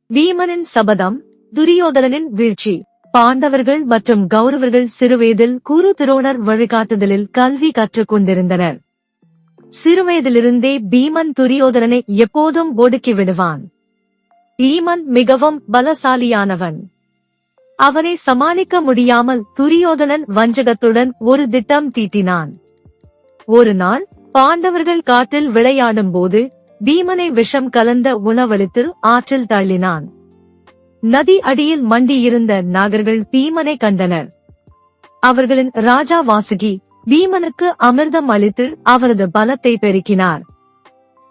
பீமனின் சபதம், துரியோதனனின் வீழ்ச்சி. பாண்டவர்கள் மற்றும் கௌரவர்கள் சிறுவயதில் குரு துரோணர் வழிகாட்டுதலில் கல்வி கற்றுக் கொண்டிருந்தனர். சிறுவயதிலிருந்தே பீமன் துரியோதனனை எப்போதும் ஒடுக்கி விடுவான். பீமன் மிகவும் பலசாலியானவன். அவனை சமாளிக்க முடியாமல் துரியோதனன் வஞ்சகத்துடன் ஒரு திட்டம் தீட்டினான். ஒரு நாள் பாண்டவர்கள் காட்டில் விளையாடும் போது பீமனை விஷம் கலந்த உணவளித்து ஆற்றில் தள்ளினான். நதி அடியில் மண்டியிருந்த நாகர்கள் பீமனை கண்டனர். அவர்களின் ராஜா வாசுகி பீமனுக்கு அமிர்தம் அளித்து அவரது பலத்தை பெருக்கினார்.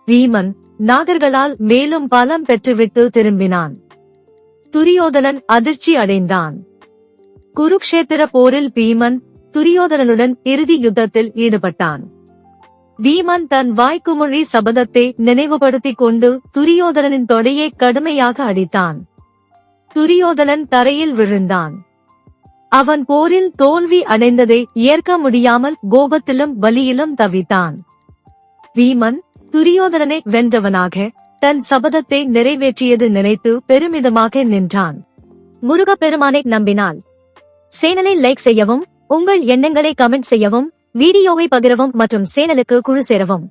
பீமன் நாகர்களால் மேலும் பலம் பெற்றுவிட்டு திரும்பினான். துரியோதனன் அதிர்ச்சி அடைந்தான். குருக்ஷேத்திர போரில் பீமன் துரியோதனனுடன் இறுதி யுத்தத்தில் ஈடுபட்டான். பீமன் தன் வாய்க்குமொழி சபதத்தை நினைவுபடுத்திக் கொண்டு துரியோதனனின் தொடையை கடுமையாக அடித்தான். துரியோதனன் தரையில் விழுந்தான். அவன் போரில் தோல்வி அடைந்ததை ஏற்க முடியாமல் கோபத்திலும் வலியிலும் தவித்தான். பீமன் துரியோதனனை வென்றவனாக தன் சபதத்தை நிறைவேற்றியது நினைத்து பெருமிதமாக நின்றான். முருகப்பெருமானை நம்பினால் சேனலை லைக் செய்யவும், உங்கள் எண்ணங்களை கமெண்ட் செய்யவும், வீடியோவை பகிரவும் மற்றும் சேனலுக்கு குழு சேரவும்.